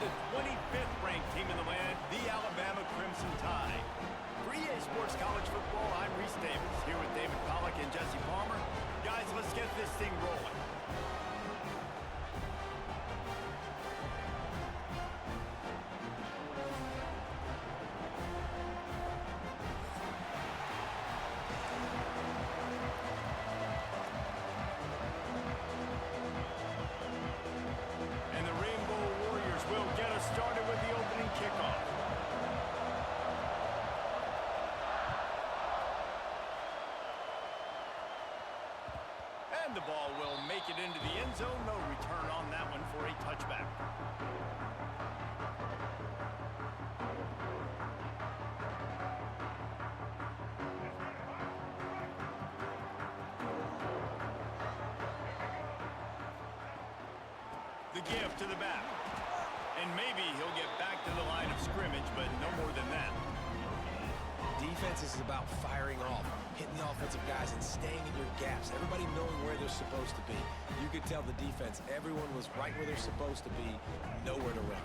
the 25th ranked team in the land, the Alabama Crimson Tide. For EA Sports College Football, I'm Reese Davis, here with David Pollack and Jesse Palmer. Guys, let's get this thing rolling. And the Rainbow Warriors will get us started with the opening kickoff. And the ball will make it into the end zone. No return on that one for a touchback. The give to the back. And maybe he'll get back to the line of scrimmage, but no more than that. Defense is about firing off, hitting the offensive guys and staying in your gaps. Everybody knowing where they're supposed to be. You could tell the defense, everyone was right where they're supposed to be, nowhere to run.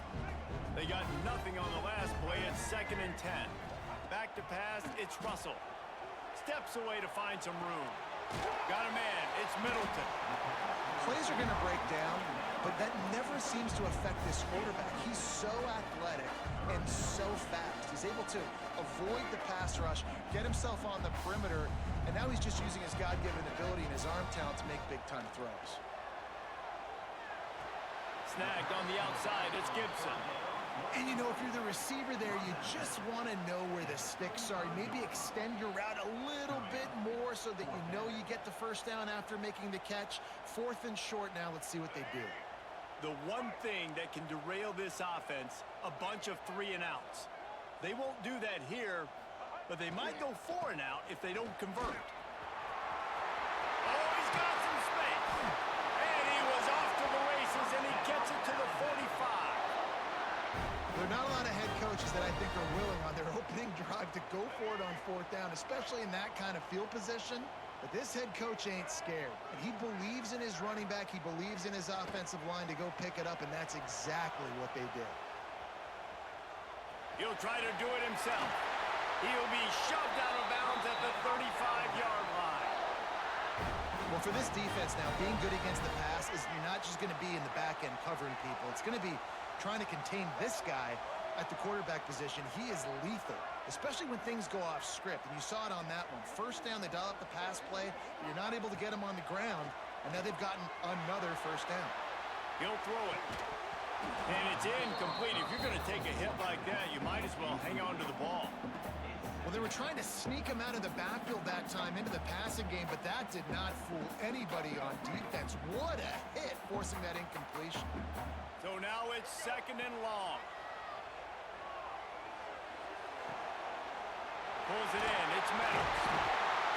They got nothing on the last play. It's 2nd and 10. Back to pass, it's Russell. Steps away to find some room. Got a man, it's Middleton. Plays are going to break down, but that never seems to affect this quarterback. He's so athletic and so fast. He's able to avoid the pass rush, get himself on the perimeter, and now he's just using his God-given ability and his arm talent to make big-time throws. Snagged on the outside, it's Gibson. And, you know, if you're the receiver there, you just want to know where the sticks are. Maybe extend your route a little bit more so that you know you get the first down after making the catch. 4th and short now. Let's see what they do. The one thing that can derail this offense, a bunch of 3-and-outs. They won't do that here, but they might go 4-and-out if they don't convert. Oh, he's got some space. And he was off to the races, and he gets it to the 45. There are not a lot of head coaches that I think are willing on their opening drive to go for it on 4th down, especially in that kind of field position. But this head coach ain't scared. And he believes in his running back. He believes in his offensive line to go pick it up, and that's exactly what they did. He'll try to do it himself. He'll be shoved out of bounds at the 35-yard line. Well, for this defense now, being good against the pass is you're not just going to be in the back end covering people. It's going to be trying to contain this guy at the quarterback position. He is lethal, especially when things go off script. And you saw it on that one. 1st down, they dial up the pass play. You're not able to get him on the ground, and now they've gotten another 1st down. He'll throw it. And it's incomplete. If you're going to take a hit like that, you might as well hang on to the ball. Well, they were trying to sneak him out of the backfield that time into the passing game, but that did not fool anybody on defense. What a hit, forcing that incompletion. So now it's 2nd and long. Pulls it in. It's Meadows.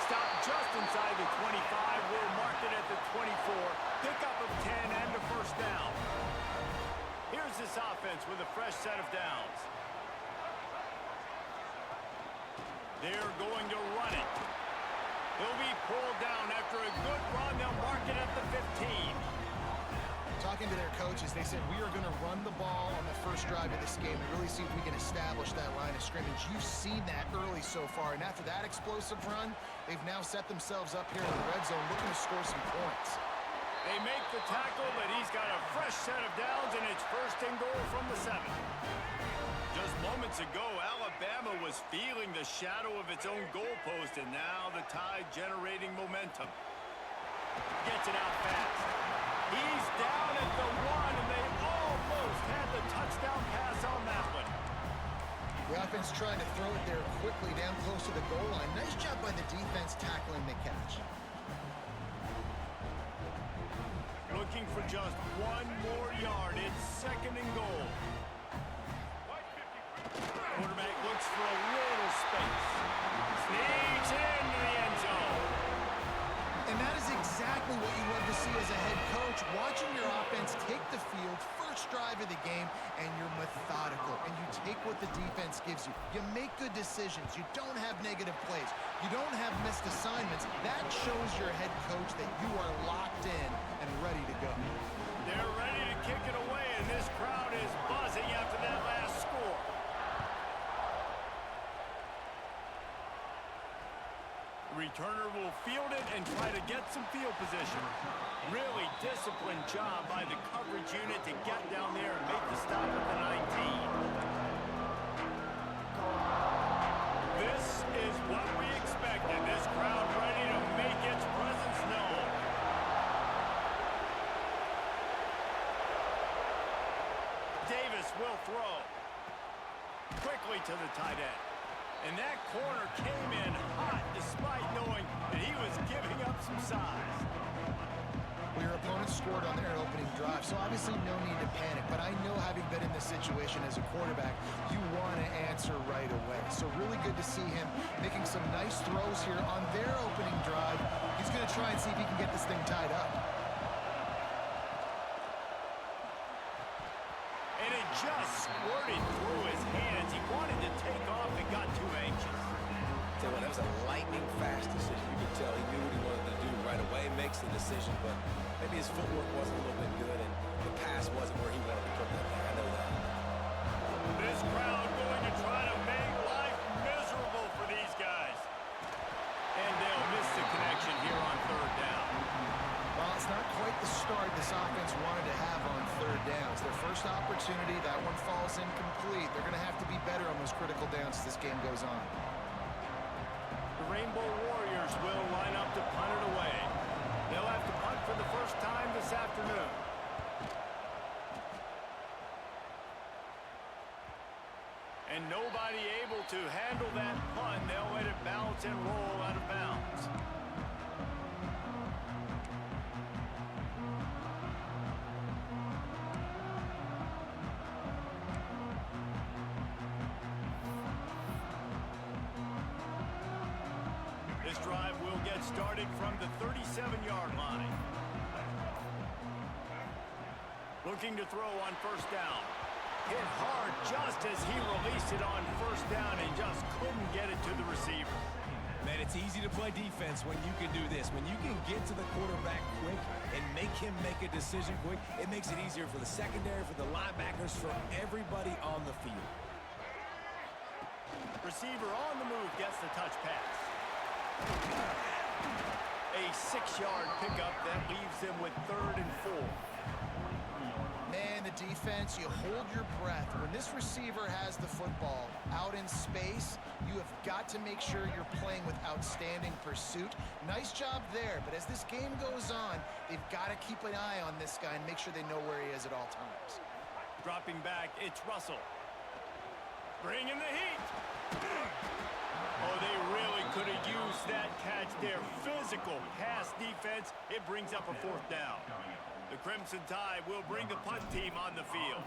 Stopped just inside the 25. We'll mark it at the 24. Pickup of 10 and a 1st down. Here's this offense with a fresh set of downs. They're going to run it. He'll be pulled down after a good run. They'll mark it at the 15. Talking to their coaches, they said, we are going to run the ball on the first drive of this game and really see if we can establish that line of scrimmage. You've seen that early so far, and after that explosive run, they've now set themselves up here in the red zone looking to score some points. They make the tackle, but he's got a fresh set of downs, and it's 1st and goal from the 7. Just moments ago, Alabama was feeling the shadow of its own goalpost, and now the Tide generating momentum. Gets it out fast. He's down at the 1, and they almost had the touchdown pass on that one. The offense trying to throw it there quickly down close to the goal line. Nice job by the defense tackling the catch. Looking for just 1 more yard. It's 2nd and goal. Quarterback looks for a little space. Sneaks into the end zone. And that is exactly what you love to see as a head coach, watching your offense take the field, first drive of the game, and you're methodical, and you take what the defense gives you. You make good decisions. You don't have negative plays. You don't have missed assignments. That shows your head coach that you are locked in and ready to go. They're ready to kick it away. and this crowd is buzzing after that last score. The returner will field it and try to get some field position. Really disciplined job by the coverage unit to get down there and make the stop at the 19. This is what we expected. This crowd ready to make its presence known. Davis will throw. Quickly to the tight end. And that corner came in hot despite knowing that he was giving up some size. Well, your opponent scored on their opening drive, so obviously no need to panic. But I know, having been in this situation as a quarterback, you want to answer right away. So really good to see him making some nice throws here on their opening drive. He's going to try and see if he can get this thing tied up. And it just squirted through his hands. He wanted to take off and got too anxious. Tell you what, that was a lightning-fast decision. You could tell he knew what he wanted to do right away, makes the decision, but maybe his footwork wasn't a little bit good, and the pass wasn't where he wanted to put that thing. I know that. This crowd going to try to make life miserable for these guys. And they'll miss the connection here on third down. Well, it's not quite the start this offense wanted to have on third downs. Their first opportunity, that one falls incomplete. They're going to have to be better on those critical downs as this game goes on. The Rainbow Warriors will line up to punt it away. They'll have to punt for the first time this afternoon. And nobody able to handle that punt. They'll let it bounce and roll out of bounds. This drive will get started from the 37-yard line. Looking to throw on first down. Hit hard just as he released it on first down and just couldn't get it to the receiver. Man, it's easy to play defense when you can do this. When you can get to the quarterback quick and make him make a decision quick, it makes it easier for the secondary, for the linebackers, for everybody on the field. Receiver on the move gets the touch pass. A 6-yard pickup that leaves them with 3rd and 4. Man, the defense, you hold your breath. When this receiver has the football out in space, you have got to make sure you're playing with outstanding pursuit. Nice job there, but as this game goes on, they've got to keep an eye on this guy and make sure they know where he is at all times. Dropping back, it's Russell. Bringing the heat. Oh, they really could have used that catch there. Physical pass defense. It brings up a 4th down. The Crimson Tide will bring the punt team on the field.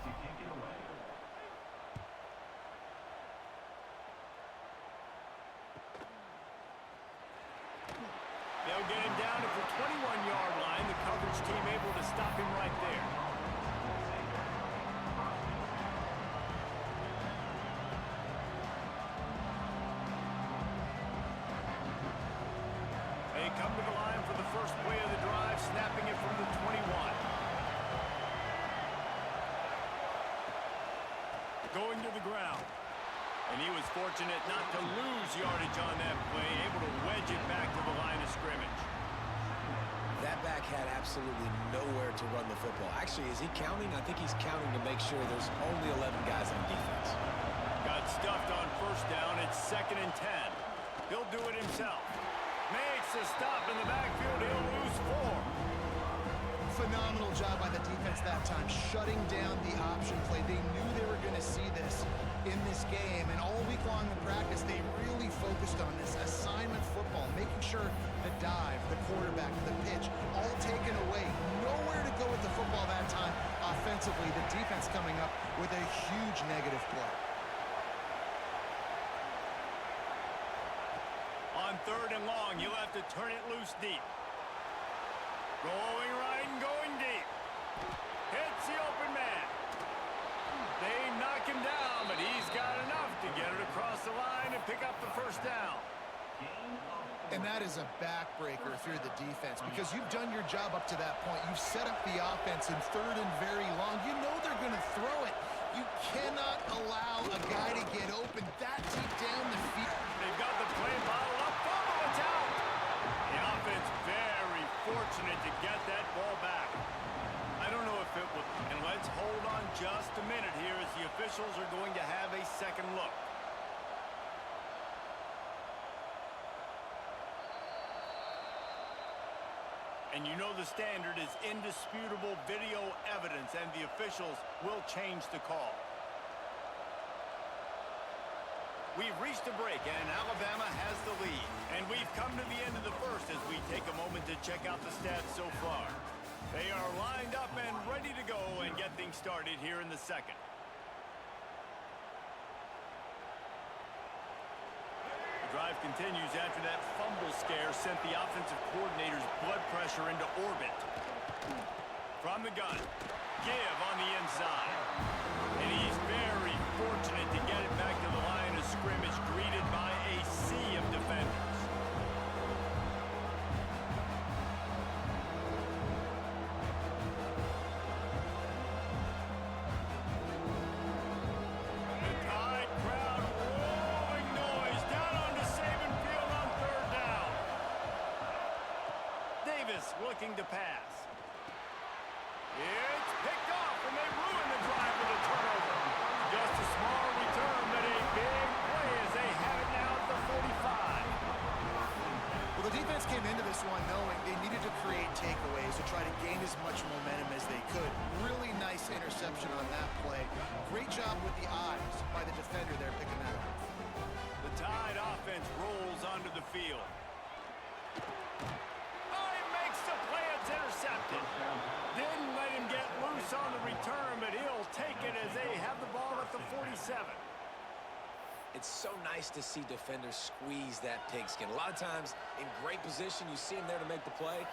They'll get him down at the 21-yard line. The coverage team able to stop him right there. They come to the line for the first play of the drive, snapping it from the 21. Going to the ground. And he was fortunate not to lose yardage on that play, able to wedge it back to the line of scrimmage. That back had absolutely nowhere to run the football. Actually, is he counting? I think he's counting to make sure there's only 11 guys on defense. Got stuffed on first down. It's 2nd and 10. He'll do it himself. Makes a stop in the backfield. He'll lose 4. Phenomenal job by the defense that time, shutting down the option play. They knew they were going to see this in this game, and all week long in practice, they really focused on this assignment football, making sure the dive, the quarterback, the pitch, all taken away. Nowhere to go with the football that time offensively. The defense coming up with a huge negative play. On 3rd and long, you'll have to turn it loose deep. Rolling right and going deep. Hits the open man. They knock him down, but he's got enough to get it across the line and pick up the first down. And that is a backbreaker if you're the defense, because you've done your job up to that point. You've set up the offense in third and very long. You know they're going to throw it. You cannot allow a guy to get open that deep down the field. They've got the play bottle up. Fumble, it's out. The offense very fortunate to get that ball back. I don't know if it will. And let's hold on just a minute here as the officials are going to have a second look. And you know the standard is indisputable video evidence, and the officials will change the call. We've reached a break, and Alabama has the lead. And we've come to the end of the first as we take a moment to check out the stats so far. They are lined up and ready to go and get things started here in the second. Drive continues after that fumble scare sent the offensive coordinator's blood pressure into orbit. From the gun, give on the inside. And he's very fortunate to get it back to the line of scrimmage, greeted by a sea of defenders. Looking to pass. It's picked off, and they ruin the drive with a turnover. Just a small return, but a big play as they have it now at the 45. Well, the defense came into this one knowing they needed to create takeaways to try to gain as much momentum as they could. Really nice interception on that play. Great job with the eyes by the defender there picking that up. The Tide offense rolls onto the field. Intercepted. Didn't let him get loose on the return, but he'll take it as they have the ball at the 47. It's so nice to see defenders squeeze that pigskin. A lot of times in great position, you see them there to make the play,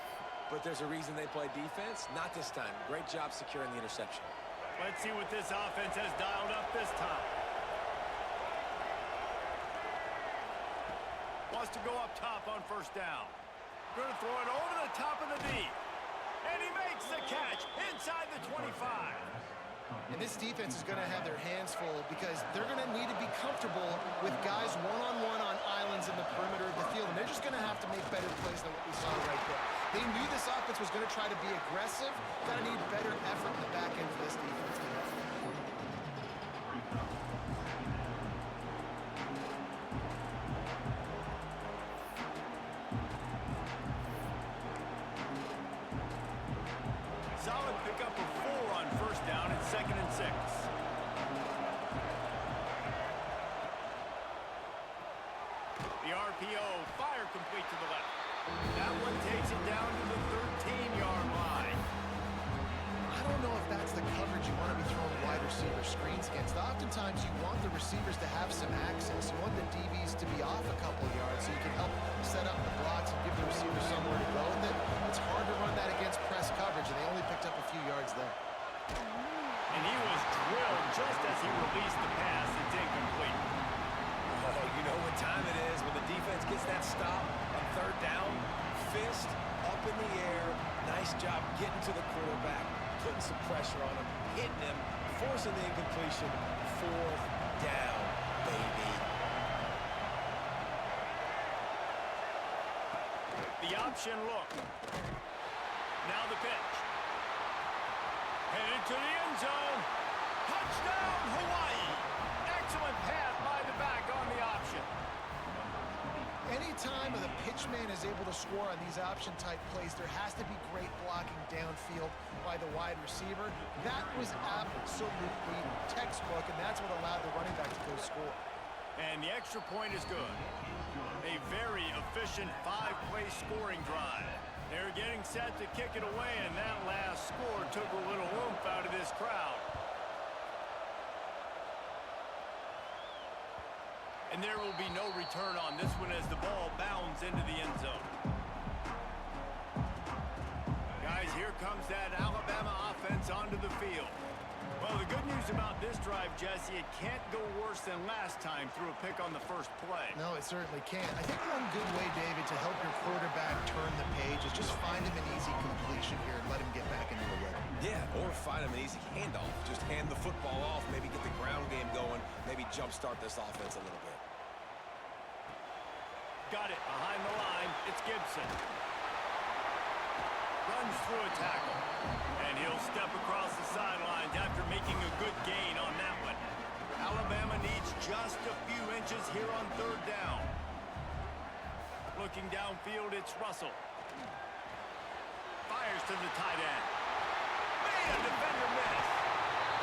but there's a reason they play defense. Not this time. Great job securing the interception. Let's see what this offense has dialed up this time. Wants to go up top on first down. Going to throw it over the top of the D. And he makes the catch inside the 25. And this defense is going to have their hands full because they're going to need to be comfortable with guys one-on-one on islands in the perimeter of the field. And they're just going to have to make better plays than what we saw right there. They knew this offense was going to try to be aggressive. Going to need better effort in the back end for this defense to have. Solid pickup of 4 on first down and 2nd and 6. The RPO, fire complete to the left. That one takes it down to the 13-yard line. I don't know if that's the coverage you want to be throwing wide receiver screens against. Oftentimes you want the receivers to have some access. You want the DBs to be off a couple yards so you can help set up the blocks and give the receiver somewhere to go with it. It's hard to run that against press coverage, and they only picked up a few yards there. And he was drilled just as he released the pass. It's incomplete. Oh, you know what time it is when the defense gets that stop on third down. Fist up in the air. Nice job getting to the quarterback, putting some pressure on him, hitting him, forcing the incompletion. 4th down, baby. The option look. Now the pitch. Headed to the end zone. Touchdown, Hawaii. Excellent pass by the back on the option. Anytime the pitchman is able to score on these option-type plays, there has to be great blocking downfield by the wide receiver. That was absolutely textbook, and that's what allowed the running back to go score. And the extra point is good. A very efficient 5-play scoring drive. They're getting set to kick it away, and that last score took a little oomph out of this crowd. And there will be no return on this one as the ball bounds into the end zone. Guys, here comes that Alabama offense onto the field. Well, the good news about this drive, Jesse, it can't go worse than last time through a pick on the first play. No, it certainly can't. I think one good way, David, to help your quarterback turn the page is just find him an easy completion here and let him get back into a rhythm. Yeah, or find him an easy handoff. Just hand the football off, maybe get the ground game going, maybe jumpstart this offense a little bit. Got it behind the line. It's Gibson. Runs through a tackle. And he'll step across the sidelines after making a good gain on that one. Alabama needs just a few inches here on third down. Looking downfield, it's Russell. Fires to the tight end. Man, a defender miss.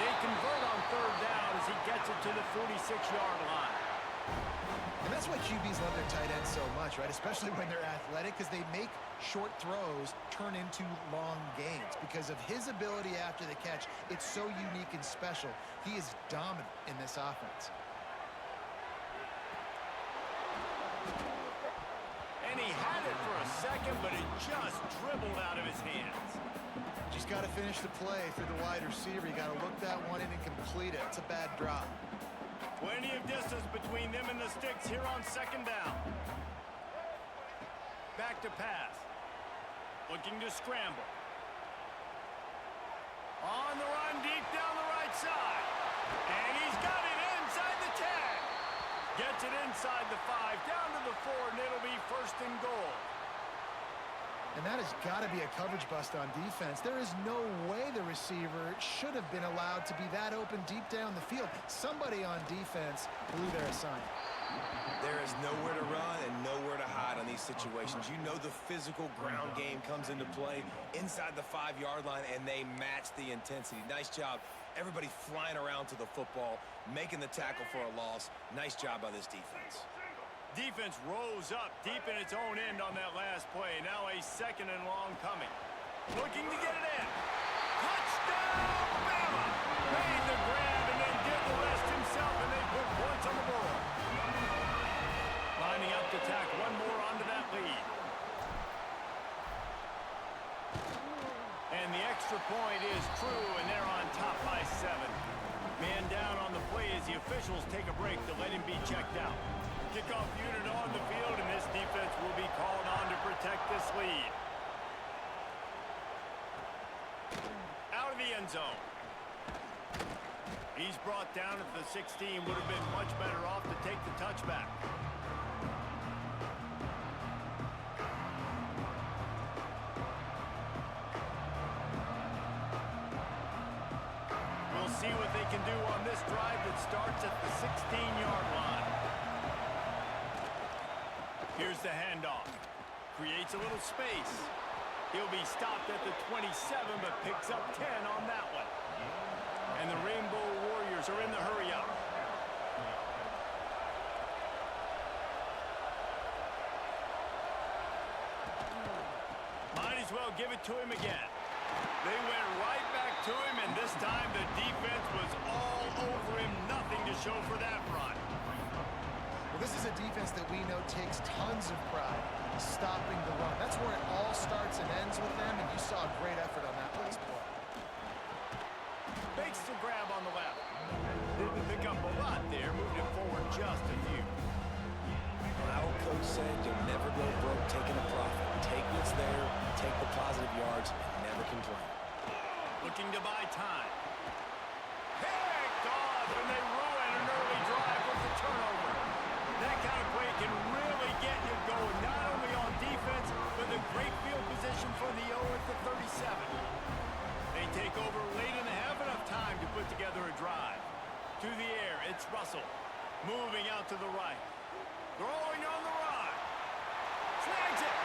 They convert on third down as he gets it to the 46-yard line. And that's why QBs love their tight ends so much, right? Especially when they're athletic, because they make short throws turn into long gains. Because of his ability after the catch, it's so unique and special. He is dominant in this offense. And he had it for a second, but it just dribbled out of his hands. Just got to finish the play through the wide receiver. You got to look that one in and complete it. It's a bad drop. Plenty of distance between them and the sticks here on second down. Back to pass. Looking to scramble. On the run deep down the right side. And he's got it inside the 10. Gets it inside the 5, down to the 4, and it'll be first and goal. And that has got to be a coverage bust on defense. There is no way the receiver should have been allowed to be that open deep down the field. Somebody on defense blew their assignment. There is nowhere to run and nowhere to hide on these situations. You know the physical ground game comes into play inside the 5-yard line, and they match the intensity. Nice job. Everybody flying around to the football, making the tackle for a loss. Nice job by this defense. Defense rose up deep in its own end on that last play. Now a second and long coming. Looking to get it in. Touchdown, Bama! Made the grab and then did the rest himself, and they put points on the board. Lining up to tack one more onto that lead. And the extra point is true, and they're on top by 7. Man down on the play as the officials take a break to let him be checked out. Kickoff unit on the field, and this defense will be called on to protect this lead. Out of the end zone. He's brought down at the 16. Would have been much better off to take the touchback. We'll see what they can do on this drive that starts at the 16-yard line. Here's the handoff. Creates a little space. He'll be stopped at the 27, but picks up 10 on that one. And the Rainbow Warriors are in the hurry-up. Might as well give it to him again. They went right back to him, and this time the defense was all over him. Nothing to show for that run. Well, this is a defense that we know takes tons of pride stopping the run. That's where it all starts and ends with them, and you saw a great effort on that last play. Makes the grab on the left. Didn't pick up a lot there, moved it forward just a few. My old coach said you'll never go broke taking a profit. Take what's there, take the positive yards, and never complain. Looking to buy time. Picked off, and they ruin an early drive with the turnover. That kind of play can really get you going, not only on defense, but the great field position for the O at the 37. They take over late and have enough time to put together a drive. To the air, it's Russell. Moving out to the right. Throwing on the run. Snags it.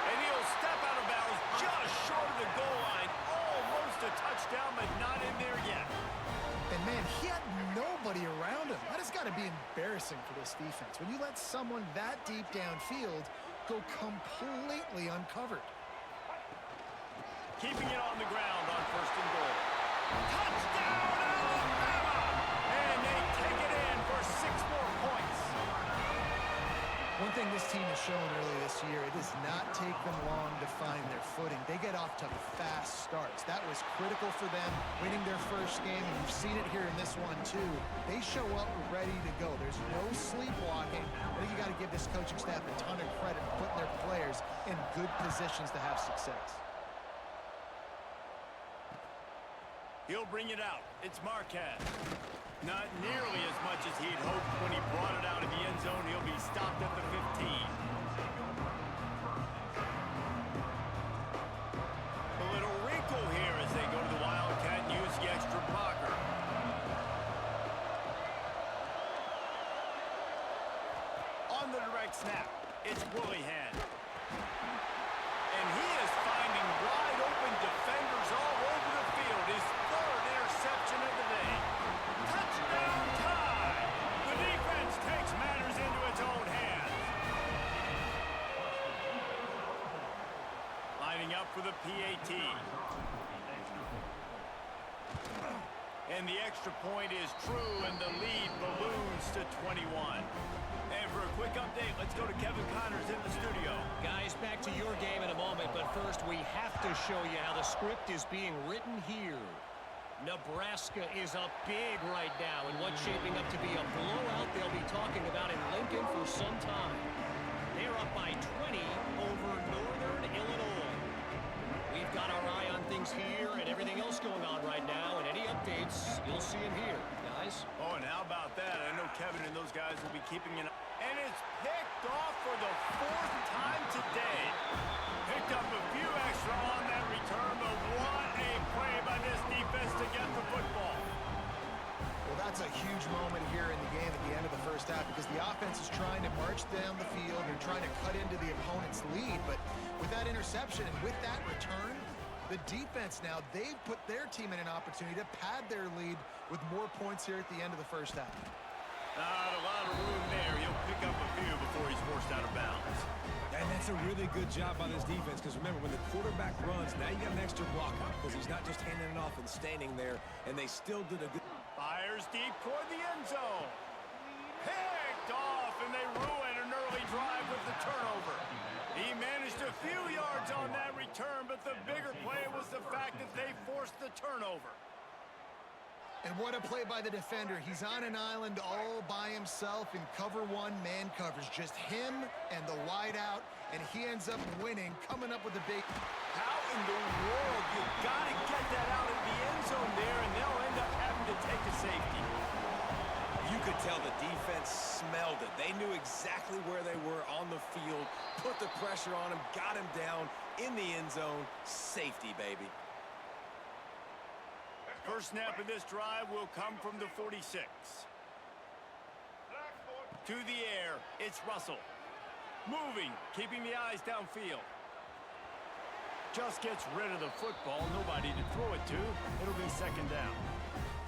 And he'll step out of bounds just short of the goal line. Almost a touchdown, but not in there yet. And, man, he had nobody around him. That has got to be embarrassing for this defense. When you let someone that deep downfield go completely uncovered. Keeping it on the ground on first and goal. Touchdown, Alabama! And they take it in for 6 more points. One thing this team has shown early this year, it does not take them long to find their footing. They get off to fast starts. That was critical for them, winning their first game, and you've seen it here in this one too. They show up ready to go. There's no sleepwalking. I think you got to give this coaching staff a ton of credit for putting their players in good positions to have success. He'll bring it out. It's Marquez. Not nearly as much as he'd hoped when he brought it out of the end zone. He'll be stopped at the 15. A little wrinkle here as they go to the Wildcat and use the extra blocker. On the direct snap, it's Willihan. And he is finding wide open defenders all over the field. His third interception of the day. Touchdown tie! The defense takes matters into its own hands. Lining up for the PAT. And the extra point is true, and the lead balloons to 21. And for a quick update, let's go to Kevin Connors in the studio. Guys, back to your game in a moment, but first we have to show you how the script is being written here. Nebraska is up big right now in what's shaping up to be a blowout they'll be talking about in Lincoln for some time. They're up by 20 over Northern Illinois. We've got our eye on things here and everything else going on right now, and any updates, you'll see them here, guys. Oh, and how about that? I know Kevin and those guys will be keeping an eye. And it's picked off for the fourth time today. Picked up a few extra on that return, but what a play by this defense to get the football. Well, that's a huge moment here in the game at the end of the first half because the offense is trying to march down the field. They're trying to cut into the opponent's lead, but with that interception and with that return, the defense now, they've put their team in an opportunity to pad their lead with more points here at the end of the first half. Not a lot of room there. He'll pick up a few before he's forced out of bounds. And that's a really good job by this defense because remember, when the quarterback runs, now you got an extra block out because he's not just handing it off and standing there, and they still did a good... Fires deep toward the end zone. Picked off, and they ruin an early drive with the turnover. He managed a few yards on that return, but the bigger play was the fact that they forced the turnover. And what a play by the defender. He's on an island all by himself in cover one man coverage. Just him and the wide out, and he ends up winning, coming up with a big... How in the world? You got to get that out of the end zone there, and they'll end up having to take a safety. You could tell the defense smelled it. They knew exactly where they were on the field, put the pressure on him, got him down in the end zone. Safety, baby. First snap of this drive will come from the 46. To the air, it's Russell. Moving, keeping the eyes downfield. Just gets rid of the football, nobody to throw it to. It'll be second down.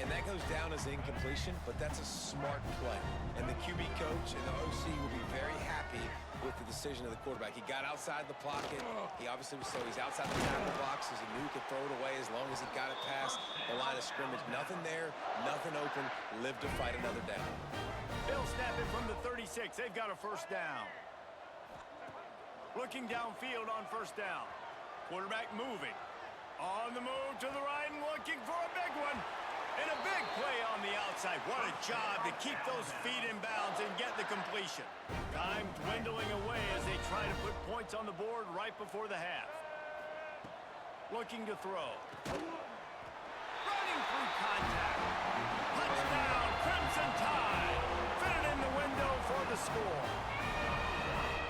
And that goes down as incompletion, but that's a smart play. And the QB coach and the OC will be very happy with the decision of the quarterback. He got outside the pocket. He obviously was so he's outside the tackle box as he knew he could throw it away as long as he got it past the line of scrimmage. Nothing there, nothing open. Live to fight another down. They'll snap it from the 36. They've got a first down. Looking downfield on first down. Quarterback moving. On the move to the right and looking for a big one. And a big play on the outside. What a job to keep those feet in bounds and get the completion. Time dwindling away as they try to put points on the board right before the half. Looking to throw. Running through contact. Touchdown, Crimson Tide. Fit it in the window for the score.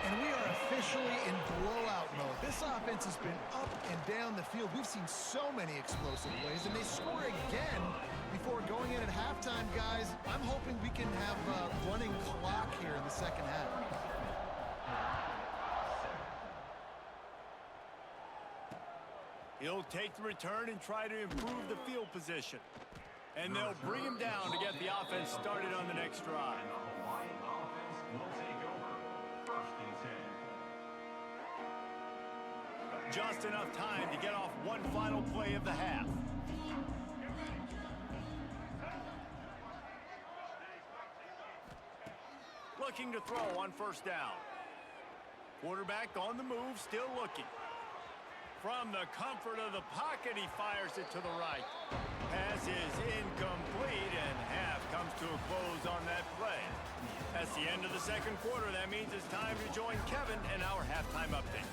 And we are officially in blowout mode. This offense has been up and down the field. We've seen so many explosive plays, and they score again before going in at halftime, guys. I'm hoping we can have a running clock here in the second half. He'll take the return and try to improve the field position. And they'll bring him down to get the offense started on the next drive. Just enough time to get off one final play of the half. Looking to throw on first down. Quarterback on the move, still looking. From the comfort of the pocket, he fires it to the right. Pass is incomplete, and half comes to a close on that play. That's the end of the second quarter. That means it's time to join Kevin and our halftime update.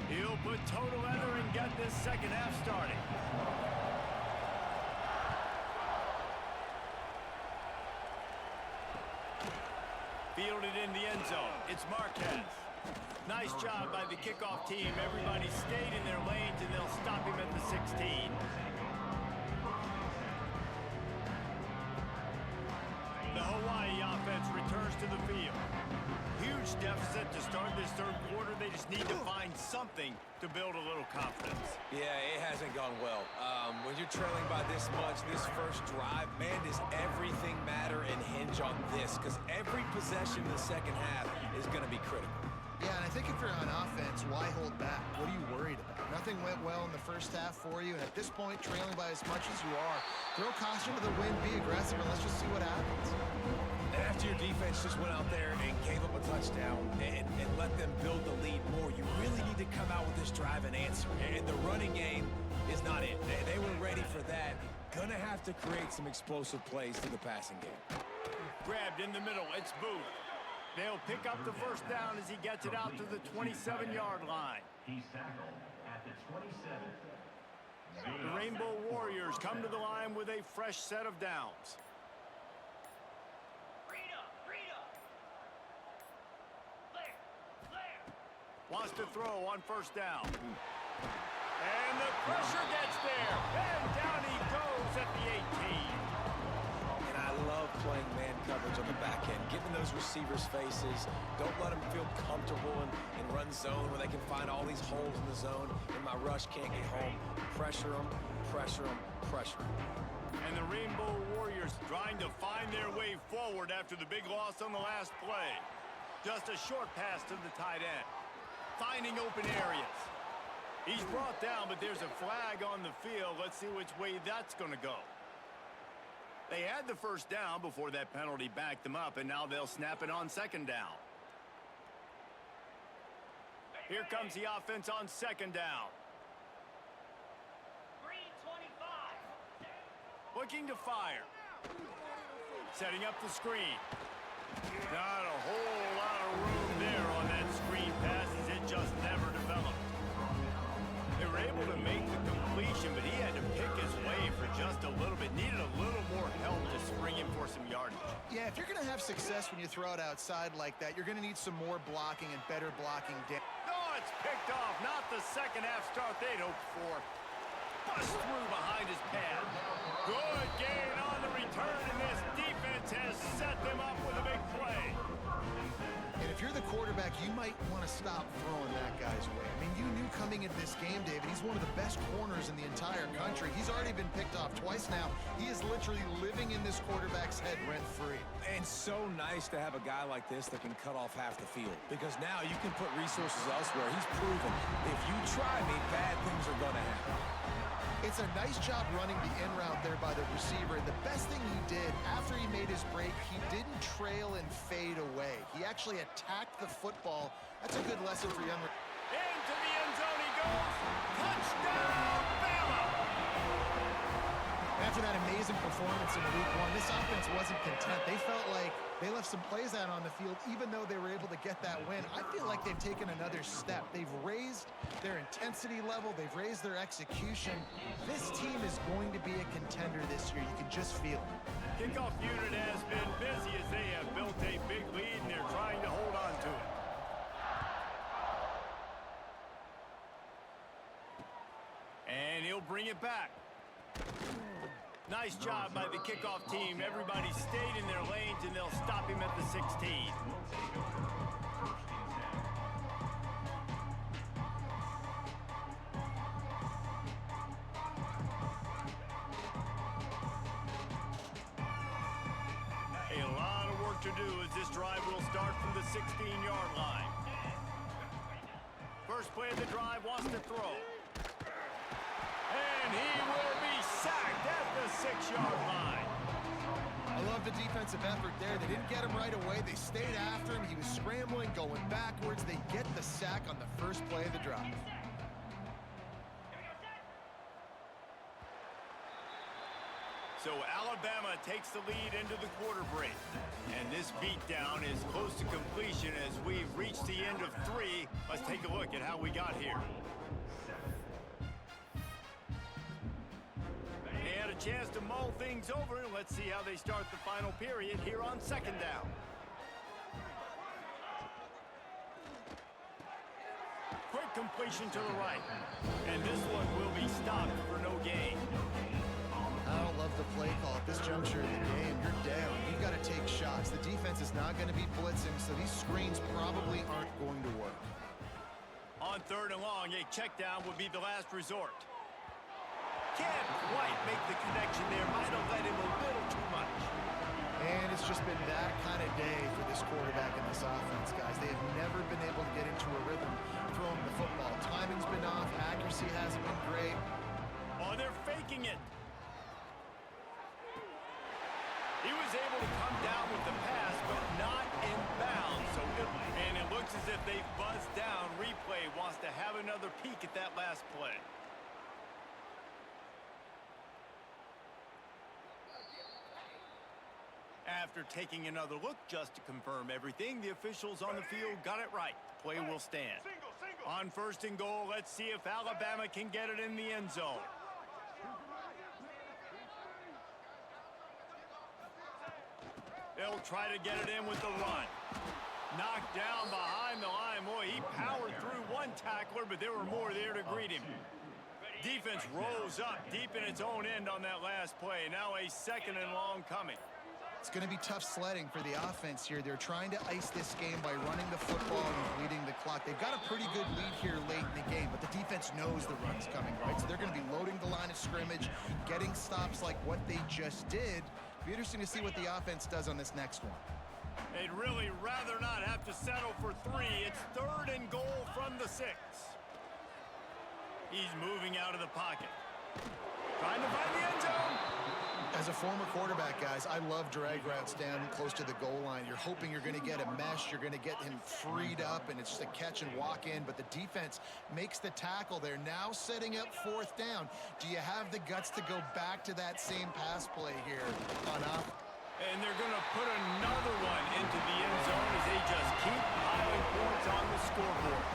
He'll put total leather and get this second half started. Fielded in the end zone. It's Marquez. Nice job by the kickoff team. Everybody stayed in their lanes, and they'll stop him at the 16. The Hawaii offense returns to the field. Huge deficit to start this third quarter. They just need to find something to build a little confidence. Yeah, it hasn't gone well. When you're trailing by this much, this first drive, man, does everything matter and hinge on this? Because every possession in the second half is going to be critical. Yeah, and I think if you're on offense, why hold back? What are you worried about? Nothing went well in the first half for you, and at this point, trailing by as much as you are, throw caution to the wind, be aggressive, and let's just see what happens. After your defense just went out there and gave up a touchdown and let them build the lead more, you really need to come out with this drive and answer. And the running game is not it. They were ready for that. Gonna have to create some explosive plays through the passing game. Grabbed in the middle. It's Booth. They'll pick up the first down as he gets it out to the 27-yard line. He's tackled at the 27. The Rainbow Warriors come to the line with a fresh set of downs. Wants to throw on first down. And the pressure gets there. And down he goes at the 18. And I love playing man coverage on the back end, getting those receivers' faces. Don't let them feel comfortable in run zone where they can find all these holes in the zone and my rush can't get home. Pressure them, pressure them, pressure them. And the Rainbow Warriors trying to find their way forward after the big loss on the last play. Just a short pass to the tight end. Finding open areas. He's brought down, but there's a flag on the field. Let's see which way that's going to go. They had the first down before that penalty backed them up, and now they'll snap it on second down. Here comes the offense on second down. Looking to fire. Setting up the screen. Not a whole lot of room there on that screen pass as it just never developed. They were able to make the completion, but he had to pick his way for just a little bit. Needed a little more help to spring him for some yardage. Yeah, if you're going to have success when you throw it outside like that, you're going to need some more blocking and better blocking down. No, it's picked off. Not the second half start they'd hoped for. Bust through behind his pad. Good gain on the return, and this defense has set them up with a big play. And if you're the quarterback, you might want to stop throwing that guy's way. I mean, you knew coming into this game, David, he's one of the best corners in the entire country. He's already been picked off twice now. He is literally living in this quarterback's head rent-free. And so nice to have a guy like this that can cut off half the field. Because now you can put resources elsewhere. He's proven if you try me, bad things are going to happen. It's a nice job running the in route there by the receiver. And the best thing he did after he made his break, he didn't trail and fade away. He actually attacked the football. That's a good lesson for young. Into the end zone he goes. Touchdown, Bama! After that amazing performance in Week 1, this offense wasn't content. They felt like they left some plays out on the field, even though they were able to get that win. I feel like they've taken another step. They've raised their intensity level. They've raised their execution. This team is going to be a contender this year. You can just feel it. Kickoff unit has been busy as they have built a big lead, and they're trying to hold on to it. And he'll bring it back. Nice job by the kickoff team. Everybody stayed in their lanes, and they'll stop him at the 16. A lot of work to do as this drive will start from the 16-yard line. First play of the drive wants to throw. And he will be sacked at the 6-yard line. I love the defensive effort there. They didn't get him right away. They stayed after him. He was scrambling, going backwards. They get the sack on the first play of the drive. So Alabama takes the lead into the quarter break. And this beatdown is close to completion as we've reached the end of 3. Let's take a look at how we got here. They had a chance to mull things over. Let's see how they start the final period here on second down. Quick completion to the right. And this one will be stopped for no gain. I don't love the play call at this juncture of the game. You're down. You've got to take shots. The defense is not going to be blitzing, so these screens probably aren't going to work. On third and long, a check down would be the last resort. Can't quite make the connection there. Might have let him a little too much. And it's just been that kind of day for this quarterback and this offense, guys. They have never been able to get into a rhythm throwing the football. Timing's been off. Accuracy hasn't been great. Oh, they're faking it. He was able to come down with the pass, but not in bounds. And it looks as if they've buzzed down. Replay wants to have another peek at that last play. After taking another look just to confirm everything, the officials on the field got it right. The play will stand. On first and goal, let's see if Alabama can get it in the end zone. They'll try to get it in with the run. Knocked down behind the line. Boy, he powered through one tackler, but there were more there to greet him. Defense rose up deep in its own end on that last play. Now a second and long coming. It's going to be tough sledding for the offense here. They're trying to ice this game by running the football and bleeding the clock. They've got a pretty good lead here late in the game, but the defense knows the run's coming, right? So they're going to be loading the line of scrimmage, getting stops like what they just did. It'll be interesting to see what the offense does on this next one. They'd really rather not have to settle for 3. It's third and goal from the 6. He's moving out of the pocket. Trying to find the end zone. As a former quarterback, guys, I love drag routes down close to the goal line. You're hoping you're going to get a mesh. You're going to get him freed up, and it's just a catch and walk in. But the defense makes the tackle. They're now setting up fourth down. Do you have the guts to go back to that same pass play here on up? And they're going to put another one into the end zone as they just keep piling points on the scoreboard.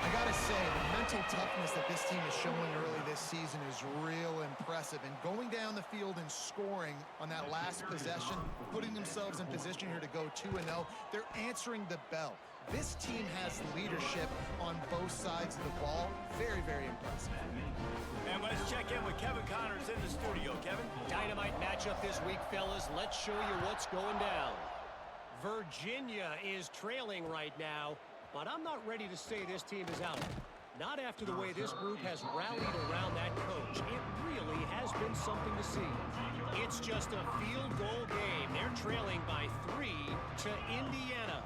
I gotta say, the mental toughness that this team is showing early this season is real impressive. And going down the field and scoring on that last possession, putting themselves in position here to go 2-0, they're answering the bell. This team has leadership on both sides of the ball. Very, very impressive. And let's check in with Kevin Connors in the studio. Kevin? Dynamite matchup this week, fellas. Let's show you what's going down. Virginia is trailing right now, but I'm not ready to say this team is out. Not after the way this group has rallied around that coach. It really has been something to see. It's just a field goal game. They're trailing by 3 to Indiana.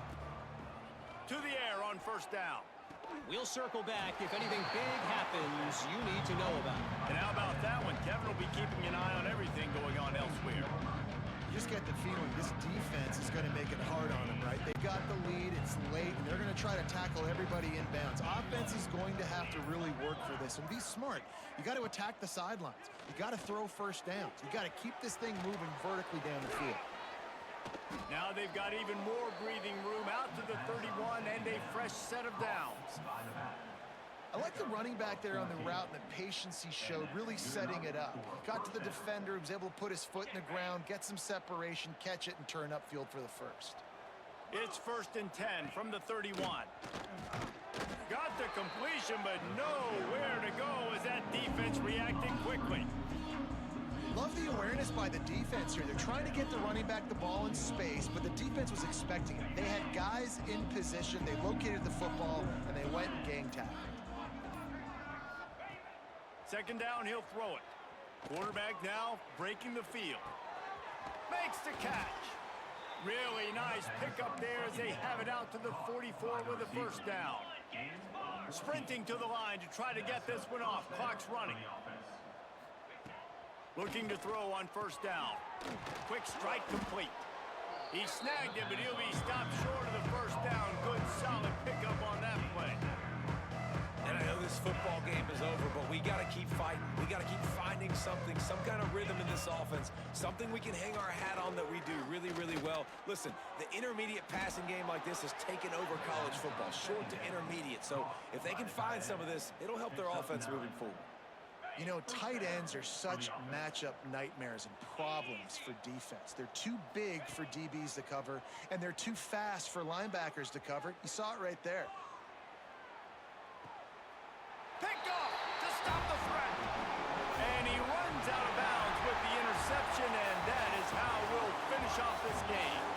To the air on first down. We'll circle back if anything big happens you need to know about. And how about that one? Kevin will be keeping an eye on everything going on elsewhere. You just get the feeling this defense is going to make it hard on them, right? They got the lead, it's late, and they're going to try to tackle everybody inbounds. Offense is going to have to really work for this and be smart. You got to attack the sidelines. You got to throw first downs. You got to keep this thing moving vertically down the field. Now they've got even more breathing room out to the 31 and a fresh set of downs. I like the running back there on the route and the patience he showed, really setting it up. Got to the defender, was able to put his foot in the ground, get some separation, catch it, and turn upfield for the first. It's first and 10 from the 31. Got the completion, but nowhere to go as that defense reacted quickly. Love the awareness by the defense here. They're trying to get the running back the ball in space, but the defense was expecting it. They had guys in position, they located the football, and they went and gang tackled. Second down, he'll throw it. Quarterback now breaking the field. Makes the catch. Really nice pickup there as they have it out to the 44 with a first down. Sprinting to the line to try to get this one off. Clock's running. Looking to throw on first down. Quick strike complete. He snagged it, but he'll be stopped short of the first down. Good, solid pickup on that play. And I know this football game is over, but we got to keep fighting. We got to keep finding something, some kind of rhythm in this offense, something we can hang our hat on that we do really, really well. Listen, the intermediate passing game like this has taken over college football, short to intermediate. So if they can find some of this, it'll help their offense moving forward. You know, tight ends are such matchup nightmares and problems for defense. They're too big for DBs to cover, and they're too fast for linebackers to cover. You saw it right there. Picked off to stop the threat. And he runs out of bounds with the interception, and that is how we'll finish off this game.